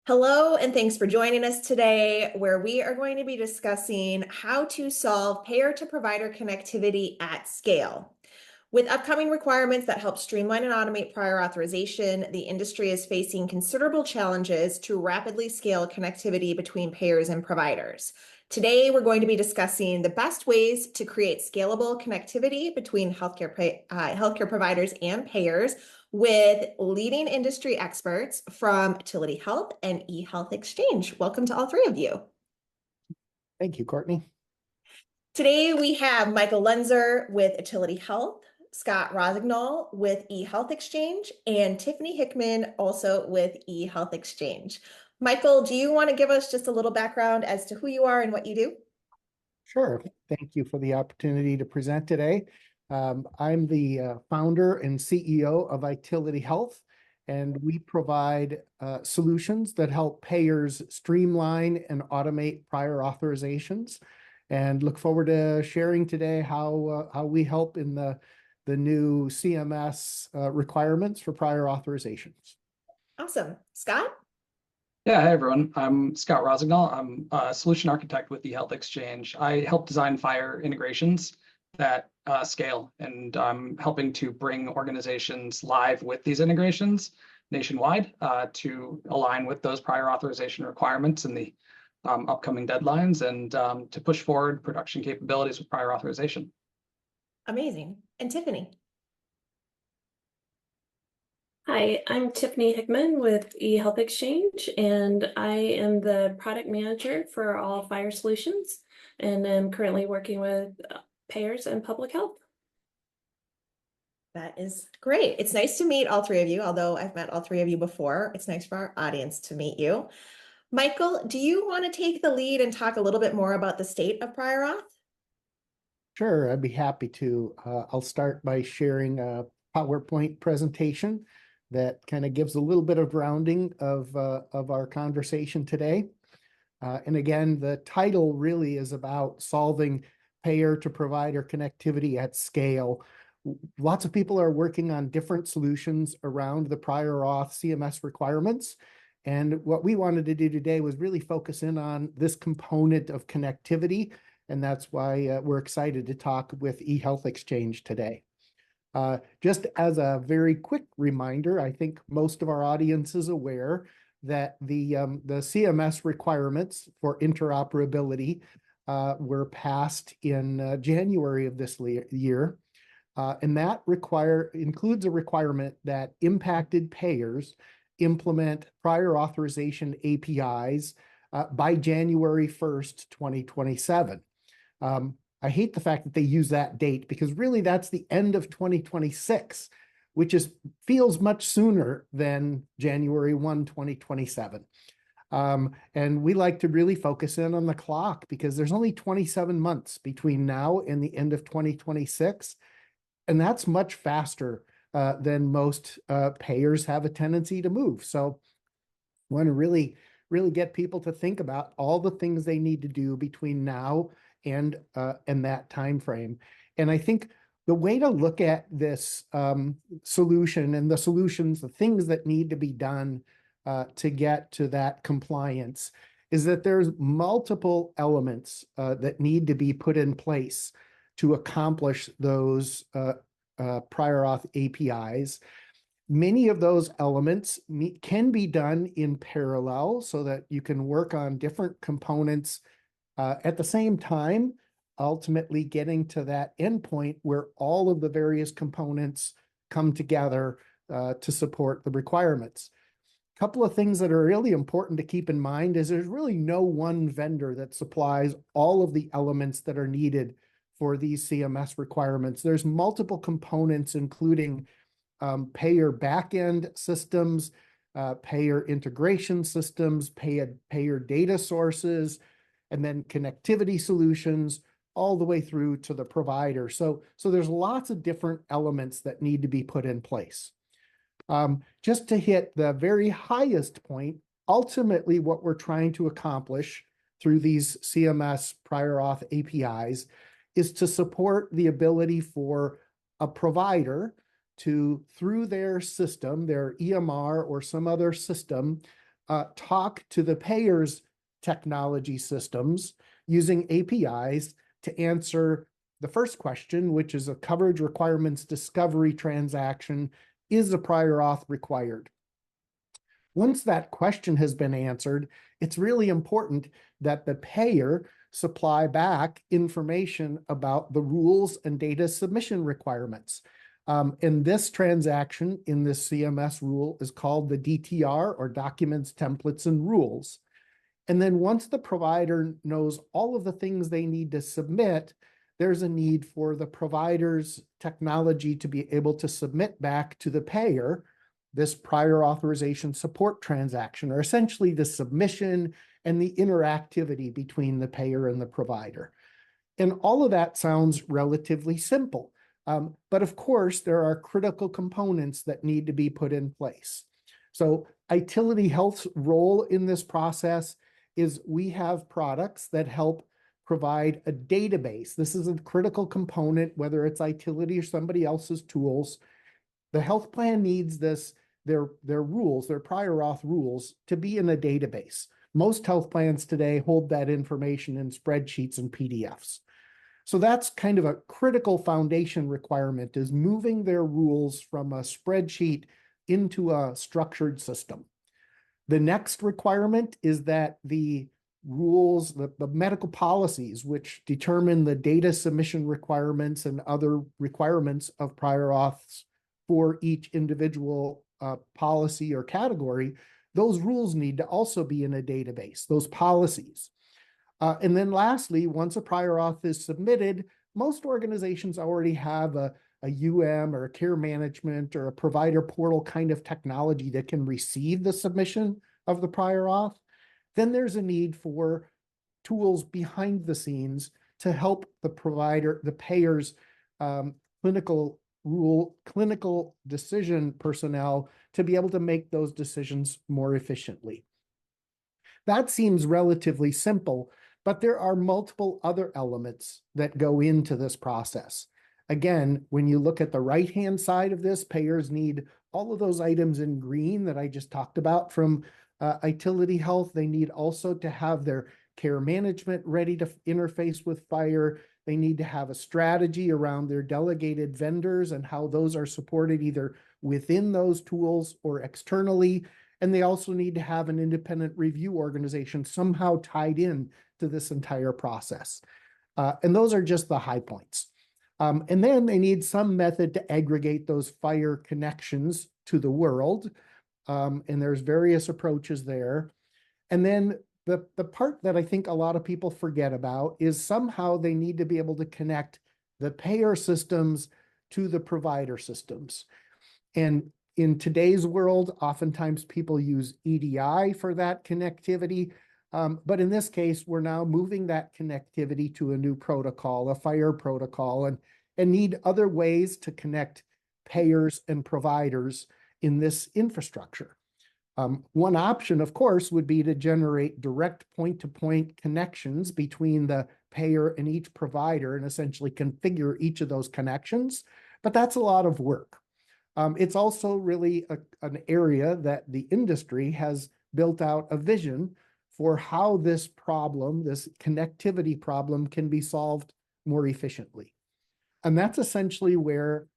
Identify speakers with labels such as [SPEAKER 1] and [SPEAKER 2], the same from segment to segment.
[SPEAKER 1] Hello, and thanks for joining us today, where we are going to be discussing how to solve payer to provider connectivity at scale. With upcoming requirements that help streamline and automate prior authorization, the industry is facing considerable challenges to rapidly scale connectivity between payers and providers. Today, we're going to be discussing the best ways to create scalable connectivity between healthcare providers and payers with leading industry experts from Itiliti Health and eHealth Exchange. Welcome to all three of you.
[SPEAKER 2] Thank you, Courtney.
[SPEAKER 1] Today we have Michael Lunzer with Itiliti Health, Scott Rossignol with eHealth Exchange, and Tiffanie Hickman also with eHealth Exchange. Michael, do you want to give us just a little background as to who you are and what you do?
[SPEAKER 2] Sure. Thank you for the opportunity to present today. I'm the founder and CEO of Itiliti Health, and we provide solutions that help payers streamline and automate prior authorizations. And look forward to sharing today how we help in the new CMS requirements for prior authorizations.
[SPEAKER 1] Awesome. Scott?
[SPEAKER 3] Yeah, hey everyone. I'm Scott Rossignol. I'm a solution architect with eHealth Exchange. I help design FHIR integrations that scale, and I'm helping to bring organizations live with these integrations nationwide to align with those prior authorization requirements and the upcoming deadlines, and to push forward production capabilities with prior authorization.
[SPEAKER 1] Amazing. And Tiffanie?
[SPEAKER 4] Hi, I'm Tiffanie Hickman with eHealth Exchange, and I am the product manager for all FHIR solutions, and I'm currently working with payers and public health.
[SPEAKER 1] That is great. It's nice to meet all three of you, although I've met all three of you before. It's nice for our audience to meet you. Michael, do you want to take the lead and talk a little bit more about the state of prior auth?
[SPEAKER 2] Sure, I'd be happy to. I'll start by sharing a PowerPoint presentation that kind of gives a little bit of grounding of our conversation today. And again, the title really is about solving payer to provider connectivity at scale. Lots of people are working on different solutions around the prior auth CMS requirements. And what we wanted to do today was really focus in on this component of connectivity. And that's why we're excited to talk with eHealth Exchange today. Just as a very quick reminder, I think most of our audience is aware that the CMS requirements for interoperability were passed in January of this year. And that includes a requirement that impacted payers implement prior authorization APIs by January 1st, 2027. I hate the fact that they use that date because really that's the end of 2026, which feels much sooner than January 1, 2027. And we like to really focus in on the clock because there's only 27 months between now and the end of 2026. And that's much faster than most payers have a tendency to move. So I want to really get people to think about all the things they need to do between now and that time frame. And I think the way to look at this solution and the things that need to be done to get to that compliance is that there's multiple elements that need to be put in place to accomplish those prior auth APIs. Many of those elements can be done in parallel so that you can work on different components at the same time, ultimately getting to that endpoint where all of the various components come together to support the requirements. A couple of things that are really important to keep in mind is there's really no one vendor that supplies all of the elements that are needed for these CMS requirements. There's multiple components, including payer backend systems, payer integration systems, payer data sources, and then connectivity solutions all the way through to the provider. So there's lots of different elements that need to be put in place. Just to hit the very highest point, ultimately what we're trying to accomplish through these CMS prior auth APIs is to support the ability for a provider to, through their system, their EMR or some other system, talk to the payer's technology systems using APIs to answer the first question, which is a coverage requirements discovery transaction. Is a prior auth required? Once that question has been answered, it's really important that the payer supply back information about the rules and data submission requirements. And this transaction in this CMS rule is called the DTR, or Documents, Templates, and Rules. And then once the provider knows all of the things they need to submit, there's a need for the provider's technology to be able to submit back to the payer this prior authorization support transaction, or essentially the submission and the interactivity between the payer and the provider. And all of that sounds relatively simple. But of course, there are critical components that need to be put in place. So Itiliti Health's role in this process is we have products that help provide a database. This is a critical component, whether it's Itiliti or somebody else's tools. The health plan needs this, their rules, their prior auth rules, to be in a database. Most health plans today hold that information in spreadsheets and PDFs. So that's kind of a critical foundation requirement, is moving their rules from a spreadsheet into a structured system. The next requirement is that the rules, the medical policies, which determine the data submission requirements and other requirements of prior auths for each individual policy or category, those rules need to also be in a database, those policies. And then lastly, once a prior auth is submitted, most organizations already have a UM or a care management or a provider portal kind of technology that can receive the submission of the prior auth. Then there's a need for tools behind the scenes to help the provider, the payer's clinical decision personnel to be able to make those decisions more efficiently. That seems relatively simple, but there are multiple other elements that go into this process. Again, when you look at the right-hand side of this, payers need all of those items in green that I just talked about from Itiliti Health. They need also to have their care management ready to interface with FHIR. They need to have a strategy around their delegated vendors and how those are supported either within those tools or externally. And they also need to have an independent review organization somehow tied in to this entire process. And those are just the high points. And then they need some method to aggregate those FHIR connections to the world. And there's various approaches there. And then the part that I think a lot of people forget about is somehow they need to be able to connect the payer systems to the provider systems. And in today's world, oftentimes people use EDI for that connectivity. But in this case, we're now moving that connectivity to a new protocol, a FHIR protocol, and need other ways to connect payers and providers in this infrastructure. One option, of course, would be to generate direct point-to-point connections between the payer and each provider and essentially configure each of those connections, but that's a lot of work. It's also really an area that the industry has built out a vision for how this problem, this connectivity problem, can be solved more efficiently. And that's essentially where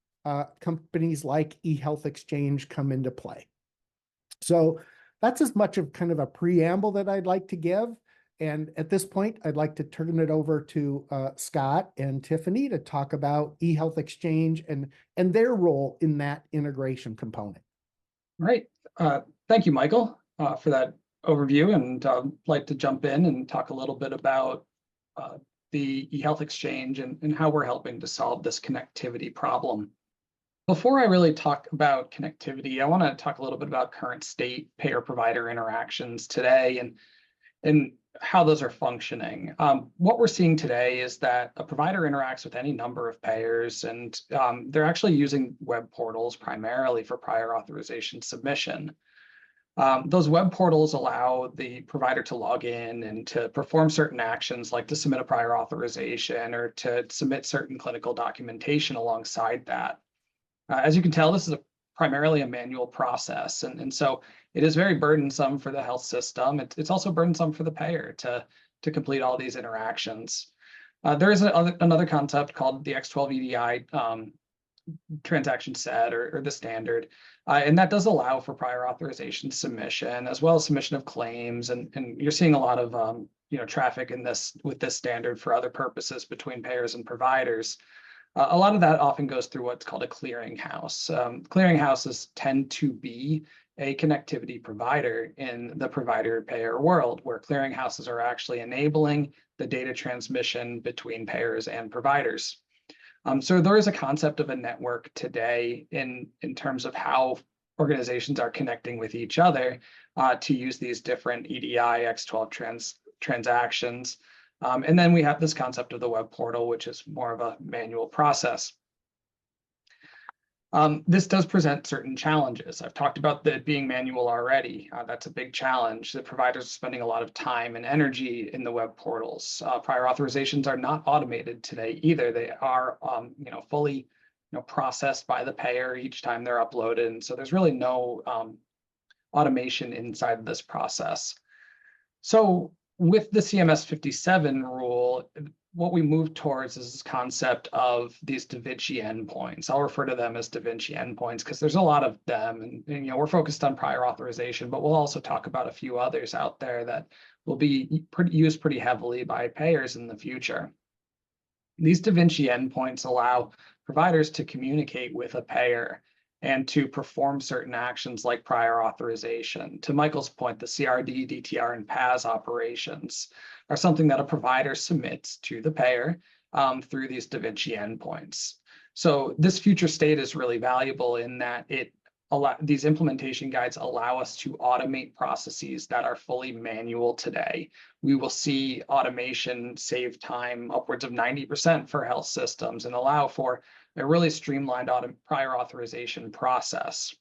[SPEAKER 2] companies like eHealth Exchange come into play. So that's as much of kind of a preamble that I'd like to give. And at this point, I'd like to turn it over to Scott and Tiffanie to talk about eHealth Exchange and their role in that integration component.
[SPEAKER 3] Right. Thank you, Michael, for that overview. And I'd like to jump in and talk a little bit about the eHealth Exchange and how we're helping to solve this connectivity problem. Before I really talk about connectivity, I want to talk a little bit about current state payer-provider interactions today and how those are functioning. What we're seeing today is that a provider interacts with any number of payers, and they're actually using web portals primarily for prior authorization submission. Those web portals allow the provider to log in and to perform certain actions like to submit a prior authorization or to submit certain clinical documentation alongside that. As you can tell, this is a primarily a manual process. And so it is very burdensome for the health system. It's also burdensome for the payer to complete all these interactions. There is another concept called the X12 EDI transaction set or the standard. And that does allow for prior authorization submission, as well as submission of claims. And you're seeing a lot of traffic in this with this standard for other purposes between payers and providers. A lot of that often goes through what's called a clearinghouse. Clearinghouses tend to be a connectivity provider in the provider payer world, where clearinghouses are actually enabling the data transmission between payers and providers. So there is a concept of a network today in terms of how organizations are connecting with each other to use these different EDI X12 transactions. And then we have this concept of the web portal, which is more of a manual process. This does present certain challenges. I've talked about that being manual already. That's a big challenge. The providers are spending a lot of time and energy in the web portals. Prior authorizations are not automated today either. They are, fully, processed by the payer each time they're uploaded. And so there's really no automation inside of this process. So with the CMS 57 rule, what we move towards is this concept of these Da Vinci endpoints. I'll refer to them as Da Vinci endpoints because there's a lot of them, and we're focused on prior authorization, but we'll also talk about a few others out there that will be used pretty heavily by payers in the future. These Da Vinci endpoints allow providers to communicate with a payer and to perform certain actions like prior authorization. To Michael's point, the CRD, DTR, and PAS operations are something that a provider submits to the payer through these Da Vinci endpoints. So this future state is really valuable in that these implementation guides allow us to automate processes that are fully manual today. We will see automation save time upwards of 90% for health systems and allow for a really streamlined prior authorization process.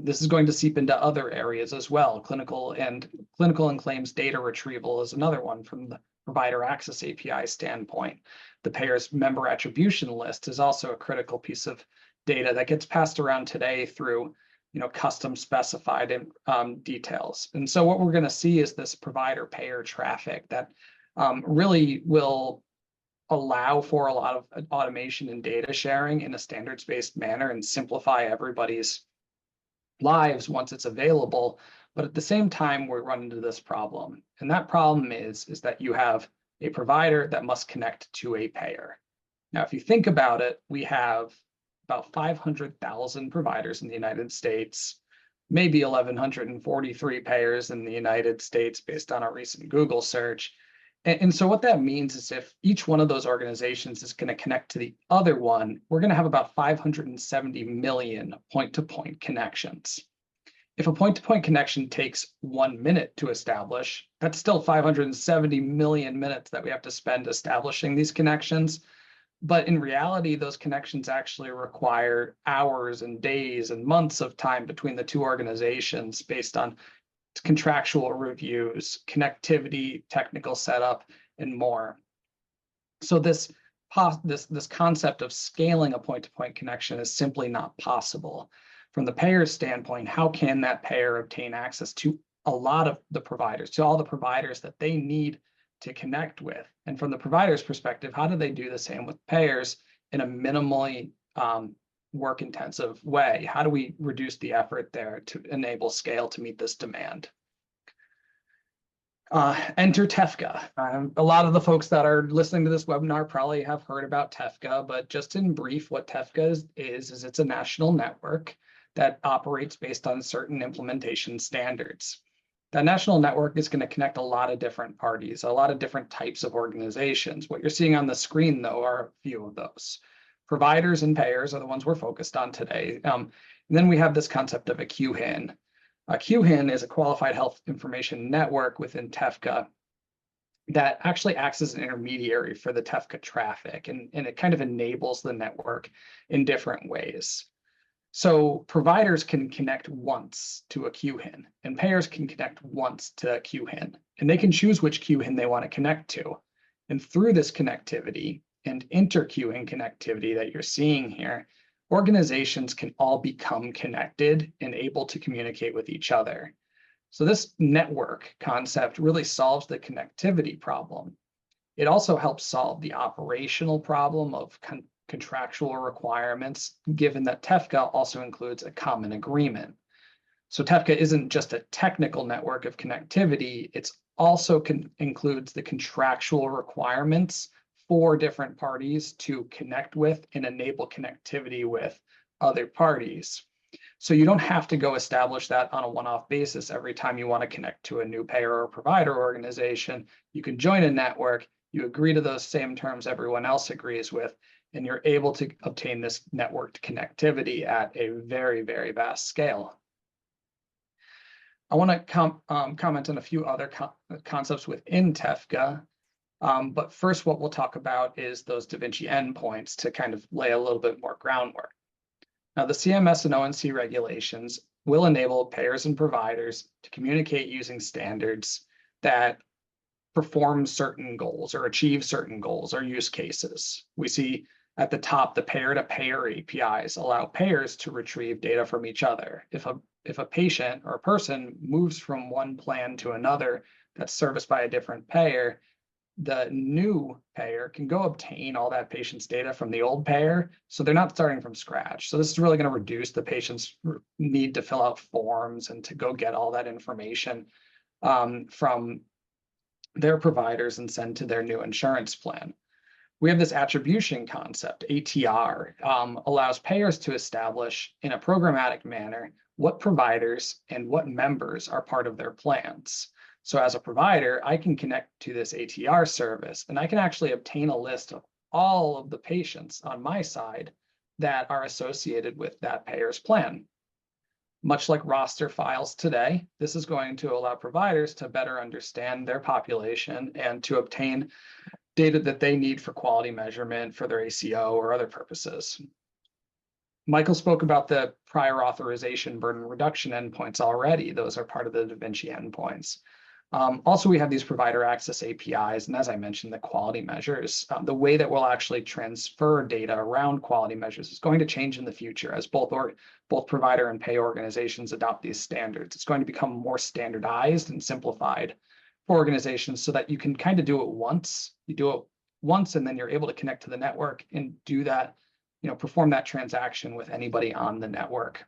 [SPEAKER 3] This is going to seep into other areas as well. Clinical and claims data retrieval is another one from the provider access API standpoint. The payer's member attribution list is also a critical piece of data that gets passed around today through custom specified details. And so what we're going to see is this provider payer traffic that really will allow for a lot of automation and data sharing in a standards-based manner and simplify everybody's lives once it's available. But at the same time, we run into this problem. And that problem is that you have a provider that must connect to a payer. Now, if you think about it, we have about 500,000 providers in the United States, maybe 1,143 payers in the United States based on a recent Google search. And so what that means is if each one of those organizations is going to connect to the other one, we're going to have about 570 million point-to-point connections. If a point-to-point connection takes 1 minute to establish, that's still 570 million minutes that we have to spend establishing these connections. But in reality, those connections actually require hours and days and months of time between the two organizations based on contractual reviews, connectivity, technical setup, and more. So this concept of scaling a point-to-point connection is simply not possible. From the payer's standpoint, how can that payer obtain access to a lot of the providers, to all the providers that they need to connect with? And from the provider's perspective, how do they do the same with payers in a minimally work-intensive way? How do we reduce the effort there to enable scale to meet this demand? Enter TEFCA. A lot of the folks that are listening to this webinar probably have heard about TEFCA, but just in brief, what TEFCA is it's a national network that operates based on certain implementation standards. That national network is going to connect a lot of different parties, a lot of different types of organizations. What you're seeing on the screen, though, are a few of those. Providers and payers are the ones we're focused on today. And then we have this concept of a QHIN. A QHIN is a qualified health information network within TEFCA that actually acts as an intermediary for the TEFCA traffic, and it kind of enables the network in different ways. So providers can connect once to a QHIN, and payers can connect once to a QHIN, and they can choose which QHIN they want to connect to. And through this connectivity and inter-QHIN connectivity that you're seeing here, organizations can all become connected and able to communicate with each other. So this network concept really solves the connectivity problem. It also helps solve the operational problem of contractual requirements, given that TEFCA also includes a common agreement. So TEFCA isn't just a technical network of connectivity, it's also includes the contractual requirements for different parties to connect with and enable connectivity with other parties. So you don't have to go establish that on a one-off basis every time you want to connect to a new payer or provider organization. You can join a network, you agree to those same terms everyone else agrees with, and you're able to obtain this networked connectivity at a very, very vast scale. I want to comment on a few other concepts within TEFCA, but first what we'll talk about is those Da Vinci endpoints to kind of lay a little bit more groundwork. Now, the CMS and ONC regulations will enable payers and providers to communicate using standards that perform certain goals or achieve certain goals or use cases. We see at the top, the payer-to-payer APIs allow payers to retrieve data from each other. If a patient or a person moves from one plan to another that's serviced by a different payer, the new payer can go obtain all that patient's data from the old payer, so they're not starting from scratch. So this is really going to reduce the patient's need to fill out forms and to go get all that information from their providers and send to their new insurance plan. We have this attribution concept, ATR, allows payers to establish in a programmatic manner what providers and what members are part of their plans. So as a provider, I can connect to this ATR service and I can actually obtain a list of all of the patients on my side that are associated with that payer's plan. Much like roster files today, this is going to allow providers to better understand their population and to obtain data that they need for quality measurement for their ACO or other purposes. Michael spoke about the prior authorization burden reduction endpoints already. Those are part of the Da Vinci endpoints. Also, we have these provider access APIs, and as I mentioned, the quality measures. The way that we'll actually transfer data around quality measures is going to change in the future as both provider and pay organizations adopt these standards. It's going to become more standardized and simplified for organizations so that you can kind of do it once. You do it once, and then you're able to connect to the network and do that, perform that transaction with anybody on the network.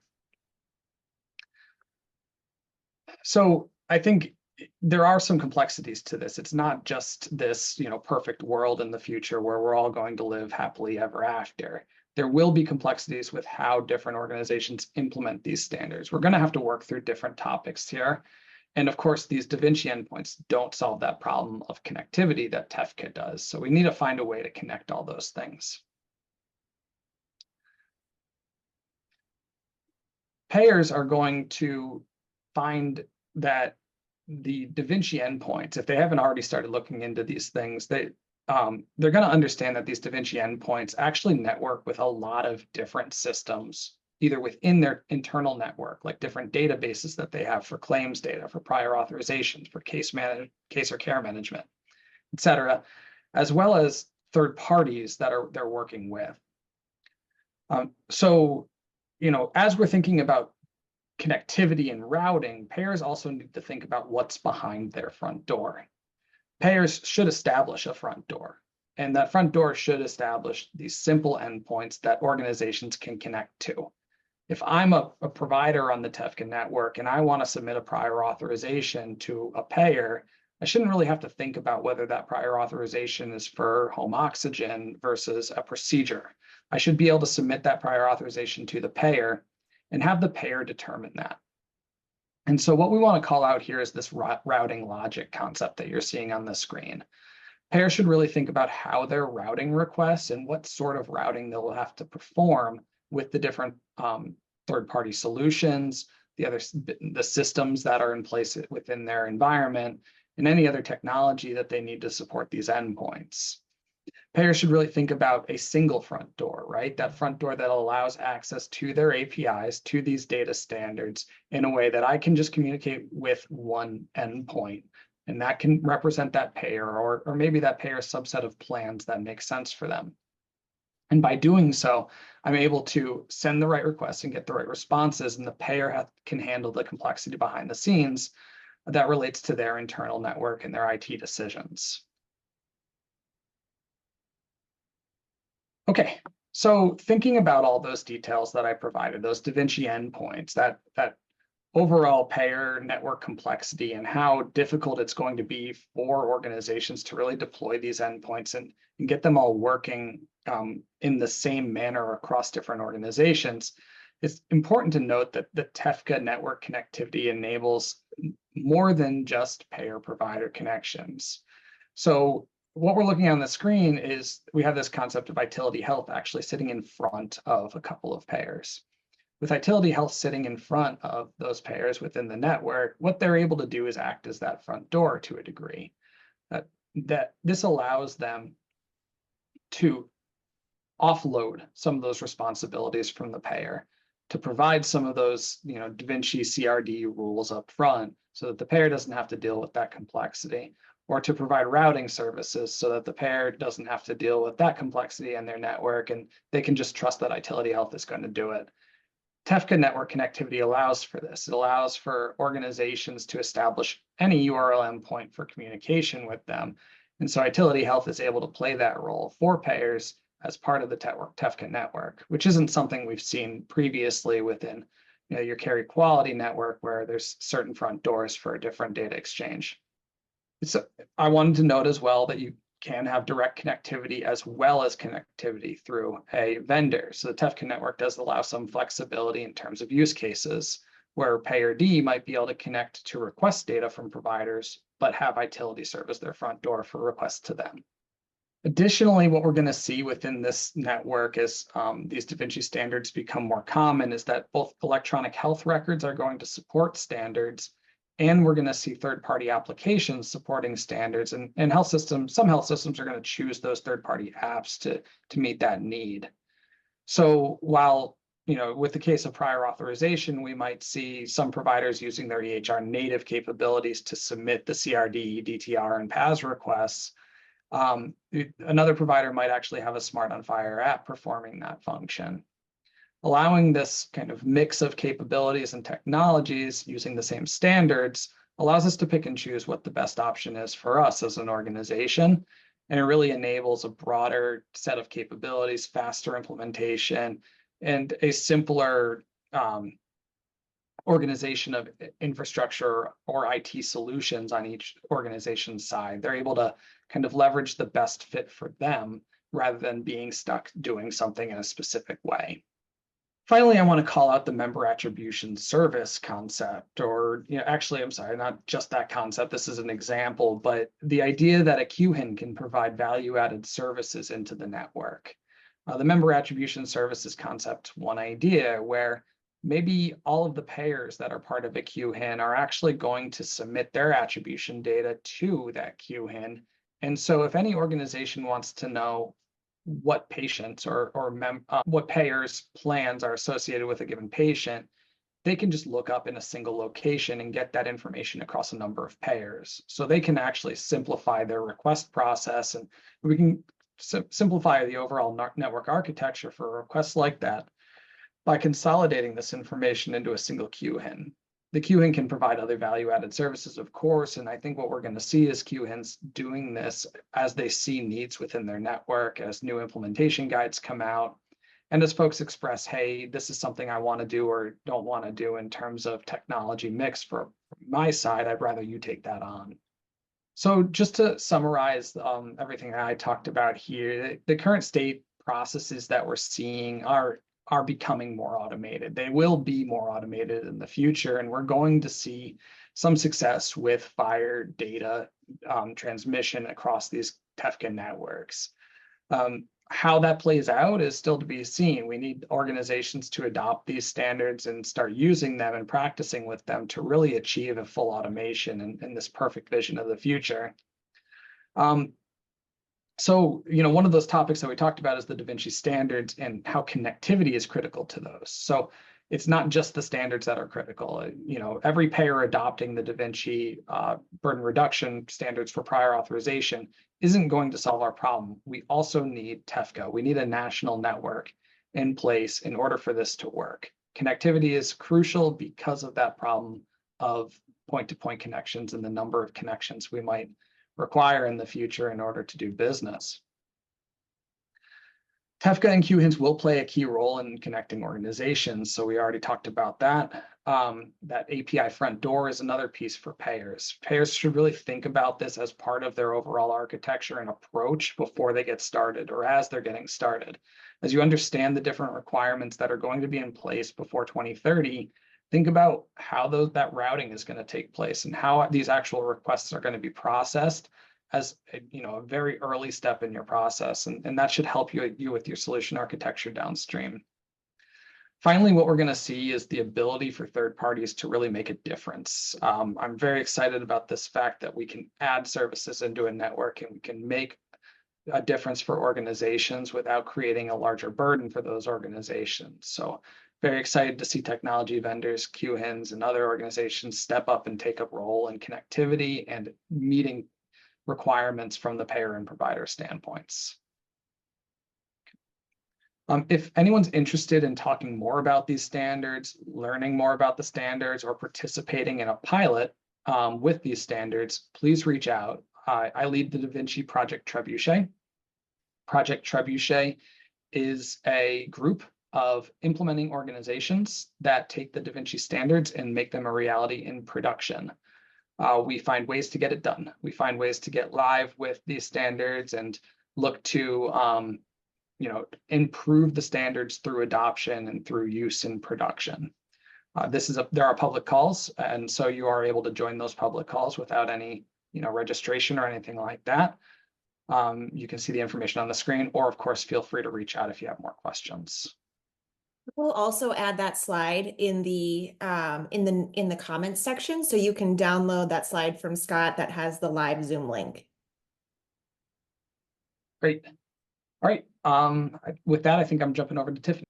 [SPEAKER 3] So I think there are some complexities to this. It's not just this, perfect world in the future where we're all going to live happily ever after. There will be complexities with how different organizations implement these standards. We're going to have to work through different topics here. And of course, these Da Vinci endpoints don't solve that problem of connectivity that TEFCA does. So we need to find a way to connect all those things. Payers are going to find that the Da Vinci endpoints, if they haven't already started looking into these things, they're going to understand that these Da Vinci endpoints actually network with a lot of different systems, either within their internal network, like different databases that they have for claims data, for prior authorizations, for case or care management, et cetera, as well as third parties that they're working with. So, as we're thinking about connectivity and routing, payers also need to think about what's behind their front door. Payers should establish a front door, and that front door should establish these simple endpoints that organizations can connect to. If I'm a provider on the TEFCA network and I want to submit a prior authorization to a payer, I shouldn't really have to think about whether that prior authorization is for home oxygen versus a procedure. I should be able to submit that prior authorization to the payer and have the payer determine that. And so what we want to call out here is this routing logic concept that you're seeing on the screen. Payers should really think about how they're routing requests and what sort of routing they'll have to perform with the different third-party solutions, the systems that are in place within their environment, and any other technology that they need to support these endpoints. Payers should really think about a single front door, right? That front door that allows access to their APIs, to these data standards in a way that I can just communicate with one endpoint. And that can represent that payer or maybe that payer's subset of plans that make sense for them. And by doing so, I'm able to send the right requests and get the right responses, and the payer can handle the complexity behind the scenes that relates to their internal network and their IT decisions. Okay, so thinking about all those details that I provided, those Da Vinci endpoints, that overall payer network complexity and how difficult it's going to be for organizations to really deploy these endpoints and get them all working in the same manner across different organizations, it's important to note that the TEFCA network connectivity enables more than just payer-provider connections. So what we're looking at on the screen is we have this concept of Itiliti Health actually sitting in front of a couple of payers. With Itiliti Health sitting in front of those payers within the network, what they're able to do is act as that front door to a degree. That this allows them to offload some of those responsibilities from the payer, to provide some of those, Da Vinci CRD rules up front so that the payer doesn't have to deal with that complexity, or to provide routing services so that the payer doesn't have to deal with that complexity in their network, and they can just trust that Itiliti Health is going to do it. TEFCA network connectivity allows for this. It allows for organizations to establish any URL endpoint for communication with them. And so Itiliti Health is able to play that role for payers as part of the TEFCA network, which isn't something we've seen previously within your carry quality network, where there's certain front doors for a different data exchange. So I wanted to note as well that you can have direct connectivity as well as connectivity through a vendor. So the TEFCA network does allow some flexibility in terms of use cases, where payer D might be able to connect to request data from providers, but have Itiliti serve as their front door for requests to them. Additionally, what we're going to see within this network as these Da Vinci standards become more common is that both electronic health records are going to support standards, and we're going to see third-party applications supporting standards. And health systems, some health systems are going to choose those third-party apps to meet that need. So while, with the case of prior authorization, we might see some providers using their EHR native capabilities to submit the CRD, DTR, and PAS requests, another provider might actually have a Smart on Fire app performing that function. Allowing this kind of mix of capabilities and technologies using the same standards allows us to pick and choose what the best option is for us as an organization. And it really enables a broader set of capabilities, faster implementation, and a simpler organization of infrastructure or IT solutions on each organization's side. They're able to kind of leverage the best fit for them rather than being stuck doing something in a specific way. Finally, I want to call out the member attribution service concept, or actually, I'm sorry, not just that concept. This is an example, but the idea that a QHIN can provide value-added services into the network. The member attribution services concept, one idea where maybe all of the payers that are part of a QHIN are actually going to submit their attribution data to that QHIN. And so if any organization wants to know what patients or what payers' plans are associated with a given patient, they can just look up in a single location and get that information across a number of payers. So they can actually simplify their request process, and we can simplify the overall network architecture for requests like that by consolidating this information into a single QHIN. The QHIN can provide other value-added services, of course, and I think what we're going to see is QHINs doing this as they see needs within their network, as new implementation guides come out, and as folks express, hey, this is something I want to do or don't want to do in terms of technology mix for my side, I'd rather you take that on. So just to summarize everything I talked about here, the current state processes that we're seeing are becoming more automated. They will be more automated in the future, and we're going to see some success with FHIR data transmission across these TEFCA networks. How that plays out is still to be seen. We need organizations to adopt these standards and start using them and practicing with them to really achieve a full automation and this perfect vision of the future. So, one of those topics that we talked about is the Da Vinci standards and how connectivity is critical to those. So it's not just the standards that are critical. Every payer adopting the Da Vinci burden reduction standards for prior authorization isn't going to solve our problem. We also need TEFCA. We need a national network in place in order for this to work. Connectivity is crucial because of that problem of point-to-point connections and the number of connections we might require in the future in order to do business. TEFCA and QHINs will play a key role in connecting organizations. So we already talked about that. That API front door is another piece for payers. Payers should really think about this as part of their overall architecture and approach before they get started or as they're getting started. As you understand the different requirements that are going to be in place before 2030, think about how that routing is going to take place and how these actual requests are going to be processed as a very early step in your process, and that should help you with your solution architecture downstream. Finally, what we're going to see is the ability for third parties to really make a difference. I'm very excited about this fact that we can add services into a network and we can make a difference for organizations without creating a larger burden for those organizations. So very excited to see technology vendors, QHINs, and other organizations step up and take a role in connectivity and meeting requirements from the payer and provider standpoints. If anyone's interested in talking more about these standards, learning more about the standards, or participating in a pilot with these standards, please reach out. I lead the Da Vinci Project Trebuchet. Project Trebuchet is a group of implementing organizations that take the Da Vinci standards and make them a reality in production. We find ways to get it done. We find ways to get live with these standards and look to improve the standards through adoption and through use in production. There are public calls, and so you are able to join those public calls without any registration or anything like that. You can see the information on the screen, or of course, feel free to reach out if you have more questions.
[SPEAKER 1] We'll also add that slide in the comments section, so you can download that slide from Scott that has the live Zoom link.
[SPEAKER 3] Great. All right. With that, I think I'm jumping over to Tiffany.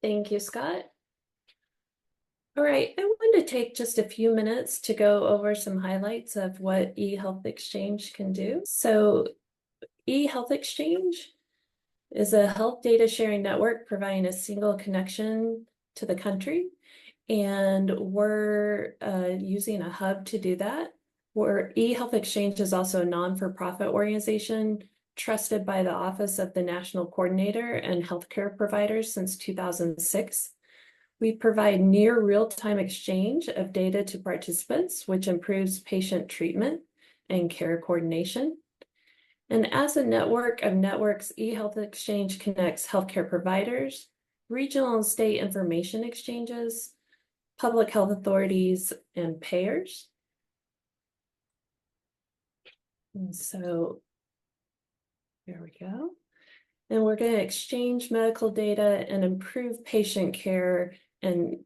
[SPEAKER 4] Thank you, Scott. All right, I wanted to take just a few minutes to go over some highlights of what eHealth Exchange can do. So eHealth Exchange is a health data sharing network providing a single connection to the country. And we're using a hub to do that. eHealth Exchange is also a non-for-profit organization trusted by the Office of the National Coordinator and Healthcare Providers since 2006. We provide near real-time exchange of data to participants, which improves patient treatment and care coordination. And as a network of networks, eHealth Exchange connects healthcare providers, regional and state information exchanges, public health authorities, and payers. And so there we go. And we're going to exchange medical data and improve patient care and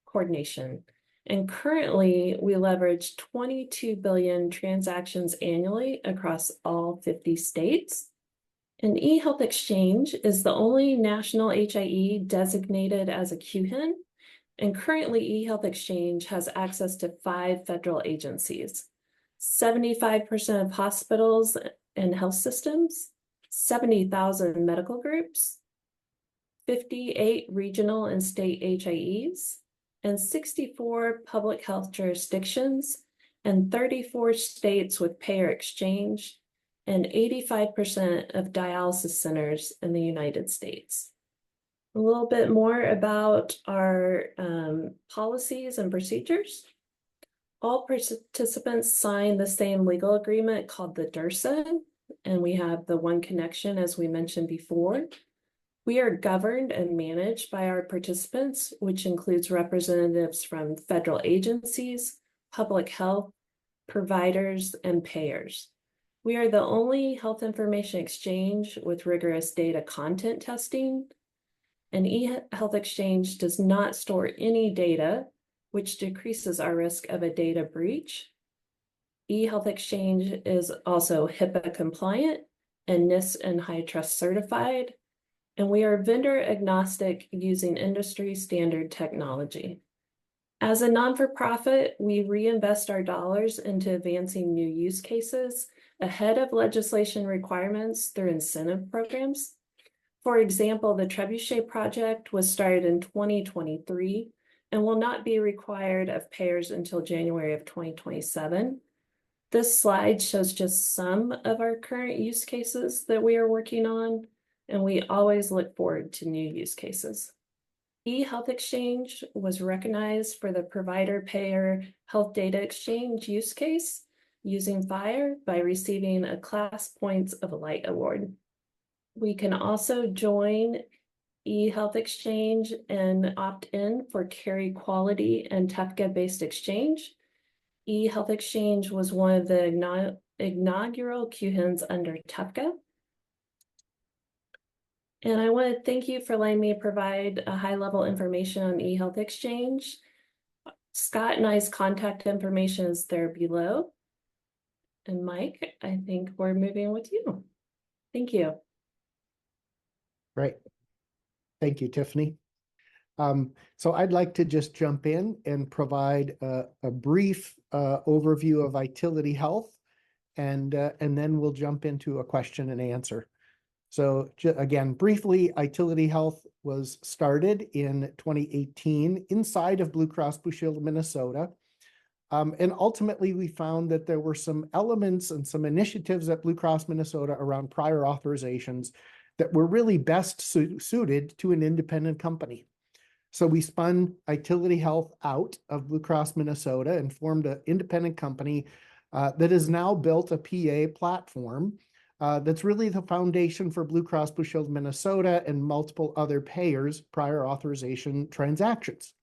[SPEAKER 4] coordination. And currently, we leverage 22 billion transactions annually across all 50 states. And eHealth Exchange is the only national HIE designated as a QHIN. And currently, eHealth Exchange has access to 5 federal agencies, 75% of hospitals and health systems, 70,000 medical groups, 58 regional and state HIEs, and 64 public health jurisdictions, and 34 states with payer exchange, and 85% of dialysis centers in the United States. A little bit more about our policies and procedures. All participants sign the same legal agreement called the DIRSA, and we have the one connection as we mentioned before. We are governed and managed by our participants, which includes representatives from federal agencies, public health, providers, and payers. We are the only health information exchange with rigorous data content testing, and eHealth Exchange does not store any data, which decreases our risk of a data breach. eHealth Exchange is also HIPAA compliant and NIST and HITRUST certified. and we are vendor agnostic using industry standard technology. As a non-for-profit, we reinvest our dollars into advancing new use cases ahead of legislation requirements through incentive programs. For example, the Trebuchet project was started in 2023 and will not be required of payers until January of 2027. This slide shows just some of our current use cases that we are working on, and we always look forward to new use cases. eHealth Exchange was recognized for the provider-payer health data exchange use case using FHIR by receiving a Class Points of Light award. We can also join eHealth Exchange and opt in for carry quality and TEFCA-based exchange. eHealth Exchange was one of the inaugural QHINs under TEFCA. And I want to thank you for letting me provide a high-level information on eHealth Exchange. Scott and I's contact information is there below. And Mike, I think we're moving with you. Thank you.
[SPEAKER 2] Right. Thank you, Tiffany. So I'd like to just jump in and provide a brief overview of Itiliti Health, and then we'll jump into a question and answer. So again, briefly, Itiliti Health was started in 2018 inside of Blue Cross Blue Shield of Minnesota. And ultimately, we found that there were some elements and some initiatives at Blue Cross Minnesota around prior authorizations that were really best suited to an independent company. So we spun Itiliti Health out of Blue Cross Minnesota and formed an independent company that has now built a PA platform that's really the foundation for Blue Cross Blue Shield Minnesota and multiple other payers' prior authorization transactions.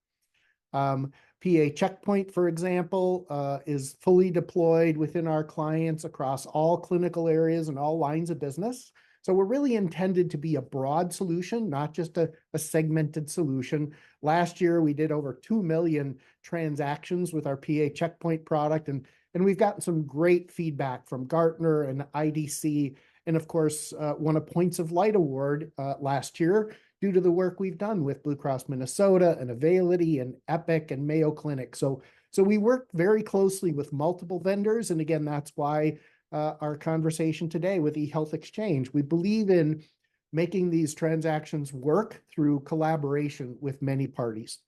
[SPEAKER 2] PA Checkpoint, for example, is fully deployed within our clients across all clinical areas and all lines of business. So we're really intended to be a broad solution, not just a segmented solution. Last year, we did over 2 million transactions with our PA Checkpoint product, and we've gotten some great feedback from Gartner and IDC, and of course, won a Points of Light award last year due to the work we've done with Blue Cross Minnesota and Availity and Epic and Mayo Clinic. So we work very closely with multiple vendors, and again, that's why our conversation today with eHealth Exchange. We believe in making these transactions work through collaboration with many parties.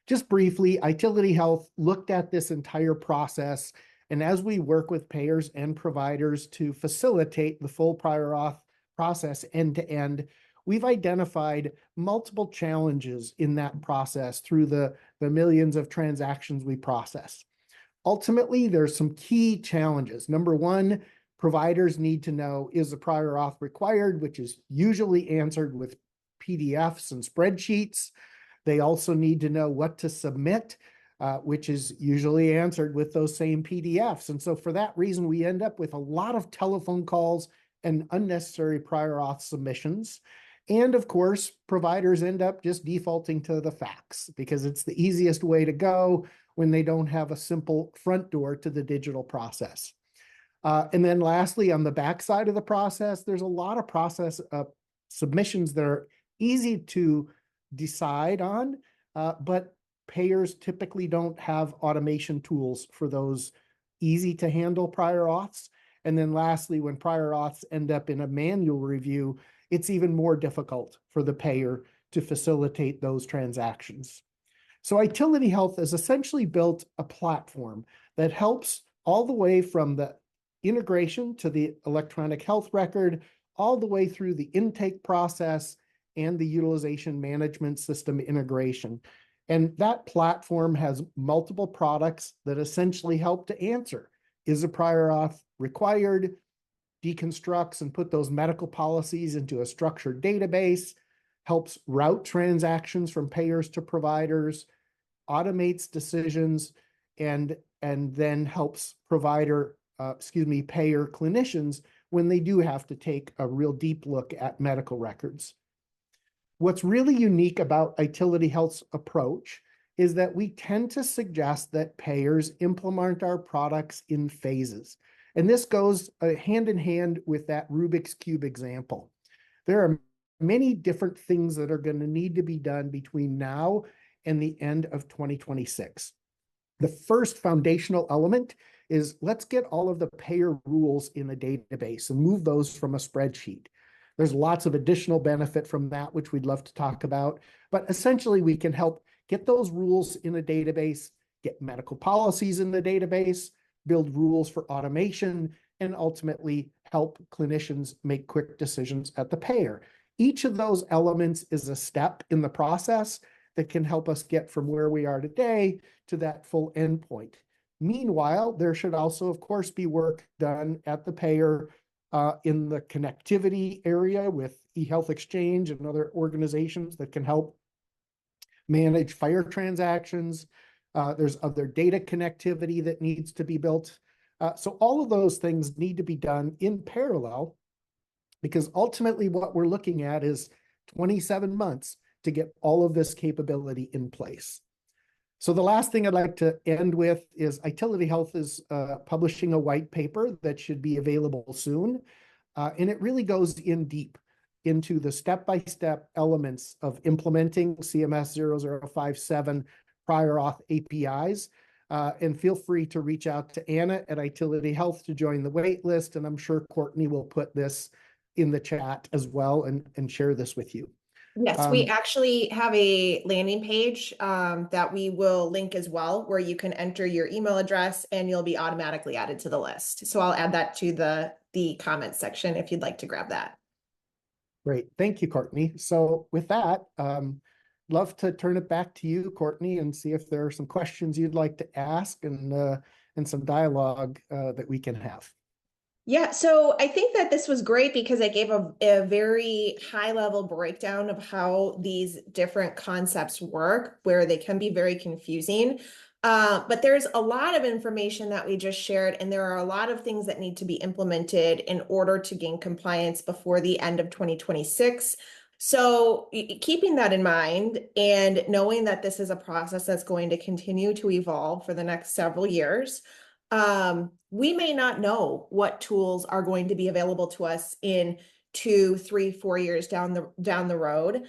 [SPEAKER 2] Just briefly, Itiliti Health looked at this entire process, and as we work with payers and providers to facilitate the full prior auth process end to end, we've identified multiple challenges in that process through the millions of transactions we process. Ultimately, there's some key challenges. Number one, providers need to know, is the prior auth required, which is usually answered with PDFs and spreadsheets. They also need to know what to submit, which is usually answered with those same PDFs. And so for that reason, we end up with a lot of telephone calls and unnecessary prior auth submissions. And of course, providers end up just defaulting to the fax because it's the easiest way to go when they don't have a simple front door to the digital process. And then lastly, on the backside of the process, there's a lot of process submissions that are easy to decide on, but payers typically don't have automation tools for those easy to handle prior auths. And then lastly, when prior auths end up in a manual review, it's even more difficult for the payer to facilitate those transactions. So Itiliti Health has essentially built a platform that helps all the way from the integration to the electronic health record, all the way through the intake process and the utilization management system integration. And that platform has multiple products that essentially help to answer, is a prior auth required, deconstructs and put those medical policies into a structured database, helps route transactions from payers to providers, automates decisions, and then helps payer clinicians when they do have to take a real deep look at medical records. What's really unique about Itiliti Health's approach is that we tend to suggest that payers implement our products in phases. And this goes hand in hand with that Rubik's Cube example. There are many different things that are going to need to be done between now and the end of 2026. The first foundational element is let's get all of the payer rules in a database and move those from a spreadsheet. There's lots of additional benefit from that, which we'd love to talk about. But essentially, we can help get those rules in a database, get medical policies in the database, build rules for automation, and ultimately help clinicians make quick decisions at the payer. Each of those elements is a step in the process that can help us get from where we are today to that full endpoint. Meanwhile, there should also, of course, be work done at the payer in the connectivity area with eHealth Exchange and other organizations that can help manage FHIR transactions. There's other data connectivity that needs to be built. So all of those things need to be done in parallel, because ultimately what we're looking at is 27 months to get all of this capability in place. So the last thing I'd like to end with is Itiliti Health is publishing a white paper that should be available soon. And it really goes in deep into the step-by-step elements of implementing CMS 0057 prior auth APIs. And feel free to reach out to Anna at Itiliti Health to join the wait list. And I'm sure Courtney will put this in the chat as well and share this with you.
[SPEAKER 1] Yes, we actually have a landing page that we will link as well, where you can enter your email address and you'll be automatically added to the list. So I'll add that to the comments section if you'd like to grab that. Great.
[SPEAKER 2] Thank you, Courtney. So with that, love to turn it back to you, Courtney, and see if there are some questions you'd like to ask and some dialogue that we can have.
[SPEAKER 1] Yeah, so I think that this was great because I gave a very high level breakdown of how these different concepts work, where they can be very confusing. But there's a lot of information that we just shared, and there are a lot of things that need to be implemented in order to gain compliance before the end of 2026. So keeping that in mind and knowing that this is a process that's going to continue to evolve for the next several years, we may not know what tools are going to be available to us in 2, 3, 4 years down the road.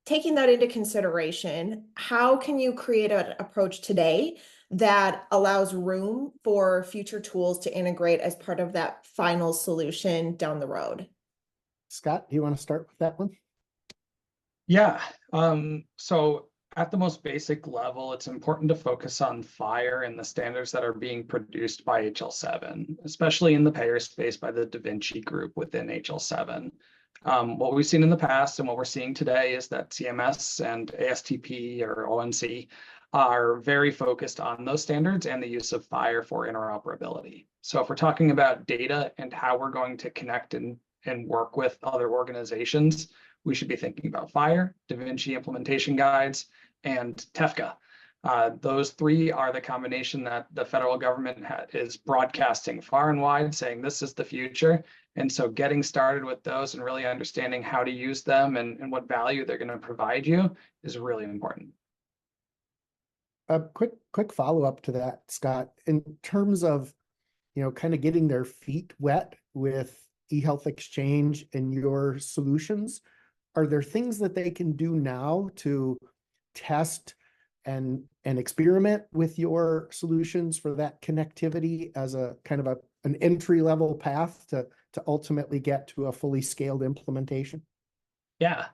[SPEAKER 1] Taking that into consideration, how can you create an approach today that allows room for future tools to integrate as part of that final solution down the road?
[SPEAKER 2] Scott, do you want to start with that one?
[SPEAKER 3] Yeah. So at the most basic level, it's important to focus on FHIR and the standards that are being produced by HL7, especially in the payer space by the Da Vinci group within HL7. What we've seen in the past and what we're seeing today is that CMS and ASTP or ONC are very focused on those standards and the use of FHIR for interoperability. So if we're talking about data and how we're going to connect and work with other organizations, we should be thinking about FHIR, Da Vinci implementation guides, and TEFCA. Those three are the combination that the federal government is broadcasting far and wide, saying this is the future. And so getting started with those and really understanding how to use them and what value they're going to provide you is really important.
[SPEAKER 2] A quick follow-up to that, Scott, in terms of, kind of getting their feet wet with eHealth Exchange and your solutions, are there things that they can do now to test and experiment with your solutions for that connectivity as a kind of an entry-level path to ultimately get to a fully scaled implementation?
[SPEAKER 3] Yeah.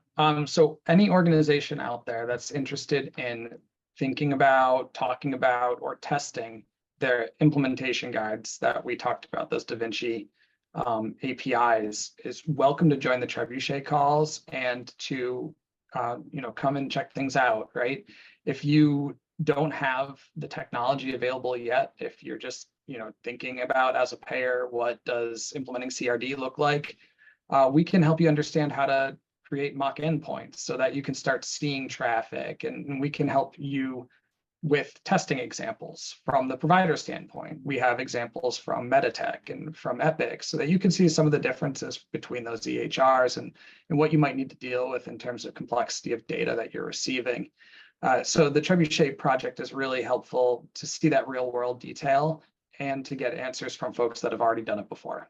[SPEAKER 3] So any organization out there that's interested in thinking about, talking about, or testing their implementation guides that we talked about, those Da Vinci APIs, is welcome to join the trebuchet calls and to come and check things out, right? If you don't have the technology available yet, if you're just thinking about as a payer, what does implementing CRD look like? We can help you understand how to create mock endpoints so that you can start seeing traffic, and we can help you with testing examples from the provider standpoint. We have examples from Meditech and from Epic so that you can see some of the differences between those EHRs and what you might need to deal with in terms of complexity of data that you're receiving. So the Trebuchet project is really helpful to see that real world detail and to get answers from folks that have already done it before.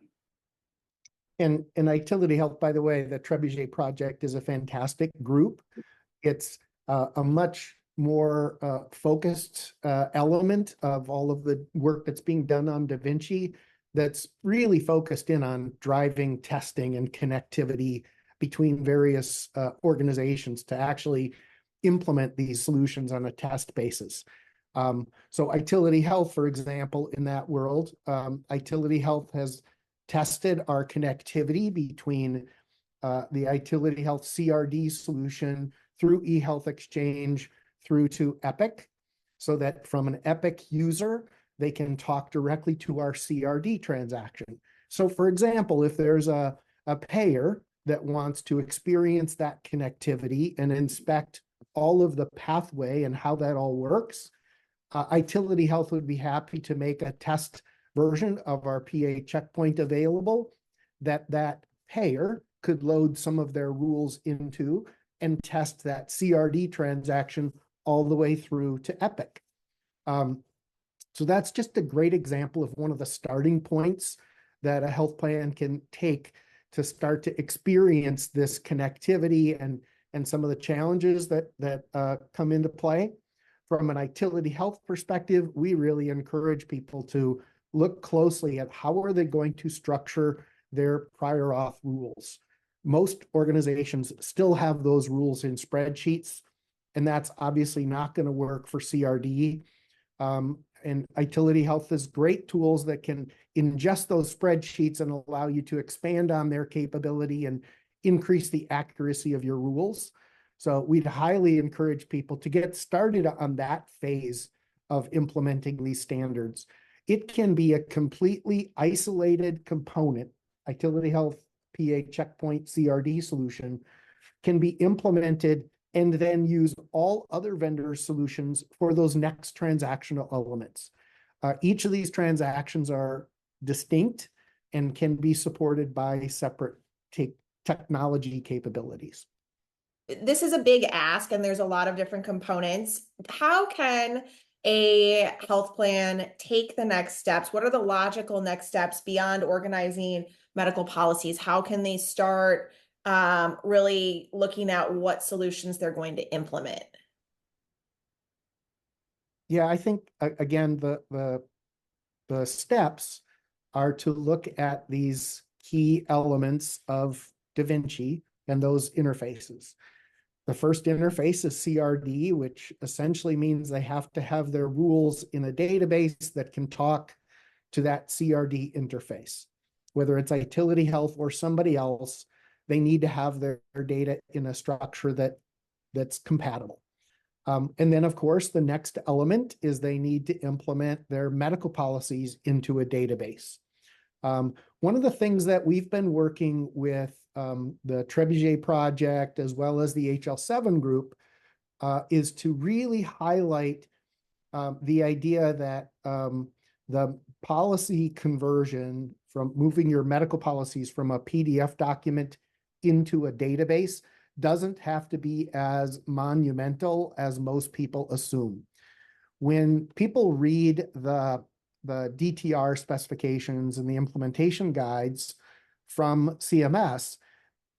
[SPEAKER 2] And Itiliti Health, by the way, the Trebuchet project is a fantastic group. It's a much more focused element of all of the work that's being done on Da Vinci that's really focused in on driving testing and connectivity between various organizations to actually implement these solutions on a test basis. So Itiliti Health, for example, in that world, Itiliti Health has tested our connectivity between the Itiliti Health CRD solution through eHealth Exchange through to Epic, so that from an Epic user, they can talk directly to our CRD transaction. So for example, if there's a payer that wants to experience that connectivity and inspect all of the pathway and how that all works, Itiliti Health would be happy to make a test version of our PA checkpoint available that payer could load some of their rules into and test that CRD transaction all the way through to Epic. So that's just a great example of one of the starting points that a health plan can take to start to experience this connectivity and some of the challenges that come into play. From an Itiliti Health perspective, we really encourage people to look closely at how are they going to structure their prior auth rules. Most organizations still have those rules in spreadsheets, and that's obviously not going to work for CRD. And Itiliti Health has great tools that can ingest those spreadsheets and allow you to expand on their capability and increase the accuracy of your rules. So we'd highly encourage people to get started on that phase of implementing these standards. It can be a completely isolated component. Itiliti Health PA Checkpoint CRD solution can be implemented and then use all other vendor solutions for those next transactional elements. Each of these transactions are distinct and can be supported by separate technology capabilities.
[SPEAKER 1] This is a big ask, and there's a lot of different components. How can a health plan take the next steps? What are the logical next steps beyond organizing medical policies? How can they start really looking at what solutions they're going to implement?
[SPEAKER 2] Yeah, I think again, the steps are to look at these key elements of Da Vinci and those interfaces. The first interface is CRD, which essentially means they have to have their rules in a database that can talk to that CRD interface. Whether it's Itiliti Health or somebody else, they need to have their data in a structure that's compatible. And then, of course, the next element is they need to implement their medical policies into a database. One of the things that we've been working with the Trebuchet project, as well as the HL7 group, is to really highlight the idea that the policy conversion from moving your medical policies from a PDF document into a database doesn't have to be as monumental as most people assume. When people read the DTR specifications and the implementation guides from CMS,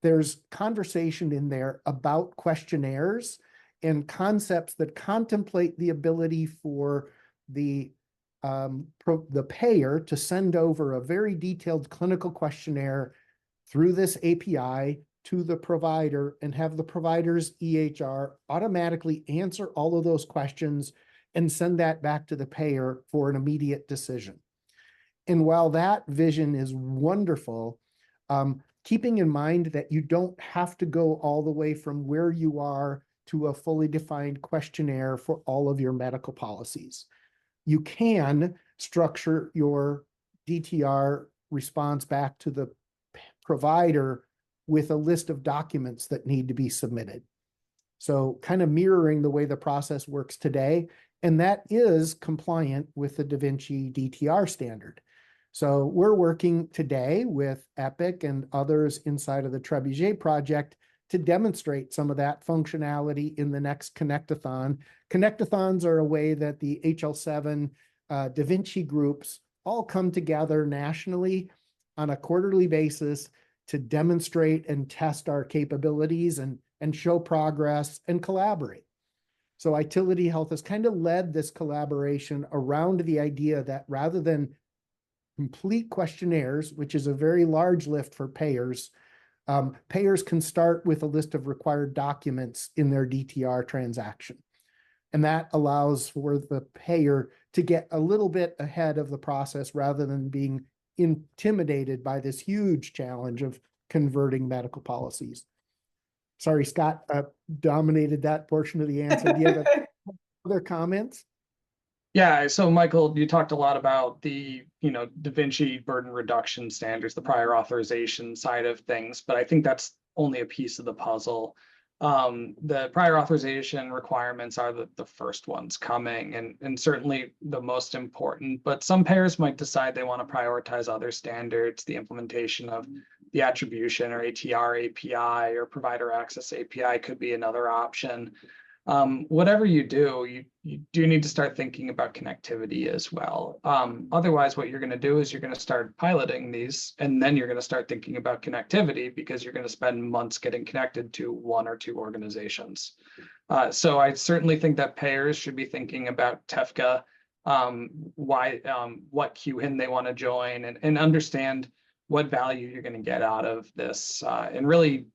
[SPEAKER 2] there's conversation in there about questionnaires and concepts that contemplate the ability for the payer to send over a very detailed clinical questionnaire through this API to the provider and have the provider's EHR automatically answer all of those questions and send that back to the payer for an immediate decision. And while that vision is wonderful, keeping in mind that you don't have to go all the way from where you are to a fully defined questionnaire for all of your medical policies. You can structure your DTR response back to the provider with a list of documents that need to be submitted. So kind of mirroring the way the process works today, and that is compliant with the Da Vinci DTR standard. So we're working today with Epic and others inside of the Trebuchet project to demonstrate some of that functionality in the next Connectathon. Connectathons are a way that the HL7 Da Vinci groups all come together nationally on a quarterly basis to demonstrate and test our capabilities and show progress and collaborate. So Itiliti Health has kind of led this collaboration around the idea that rather than complete questionnaires, which is a very large lift for payers, payers can start with a list of required documents in their DTR transaction. And that allows for the payer to get a little bit ahead of the process rather than being intimidated by this huge challenge of converting medical policies. Sorry, Scott, dominated that portion of the answer. Do you have other comments?
[SPEAKER 3] Yeah, so Michael, you talked a lot about the, Da Vinci burden reduction standards, the prior authorization side of things, but I think that's only a piece of the puzzle. The prior authorization requirements are the first ones coming and certainly the most important, but some payers might decide they want to prioritize other standards, the implementation of the attribution or ATR API or provider access API could be another option. Whatever you do, you do need to start thinking about connectivity as well. Otherwise, what you're going to do is you're going to start piloting these, and then you're going to start thinking about connectivity because you're going to spend months getting connected to one or two organizations. So I certainly think that payers should be thinking about TEFCA, what QHIN they want to join, and understand what value you're going to get out of this, and really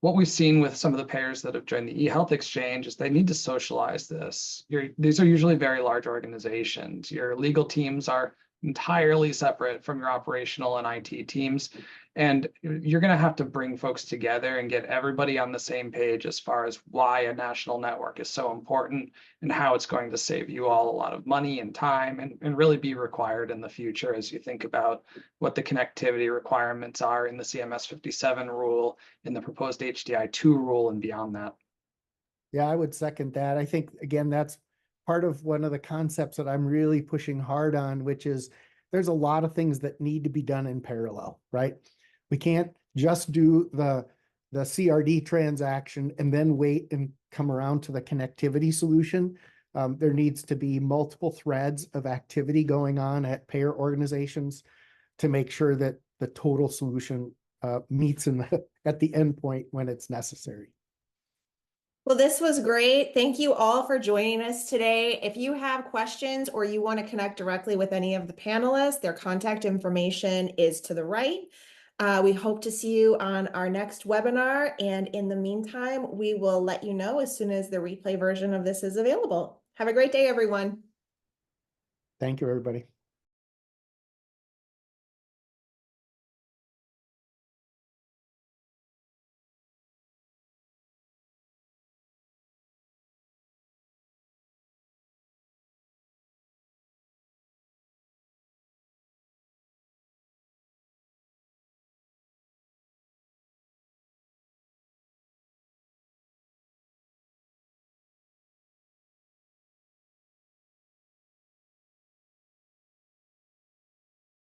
[SPEAKER 3] what we've seen with some of the payers that have joined the eHealth exchange is they need to socialize this. These are usually very large organizations. Your legal teams are entirely separate from your operational and IT teams. And you're going to have to bring folks together and get everybody on the same page as far as why a national network is so important and how it's going to save you all a lot of money and time and really be required in the future as you think about what the connectivity requirements are in the CMS 57 rule, in the proposed HDI2 rule, and beyond that.
[SPEAKER 2] Yeah, I would second that. I think, again, that's part of one of the concepts that I'm really pushing hard on, which is there's a lot of things that need to be done in parallel, right? We can't just do the CRD transaction and then wait and come around to the connectivity solution. There needs to be multiple threads of activity going on at payer organizations to make sure that the total solution meets at the end point when it's necessary.
[SPEAKER 1] Well, this was great. Thank you all for joining us today. If you have questions or you want to connect directly with any of the panelists, their contact information is to the right. We hope to see you on our next webinar. And in the meantime, we will let you know as soon as the replay version of this is available. Have a great day, everyone.
[SPEAKER 2] Thank you, everybody.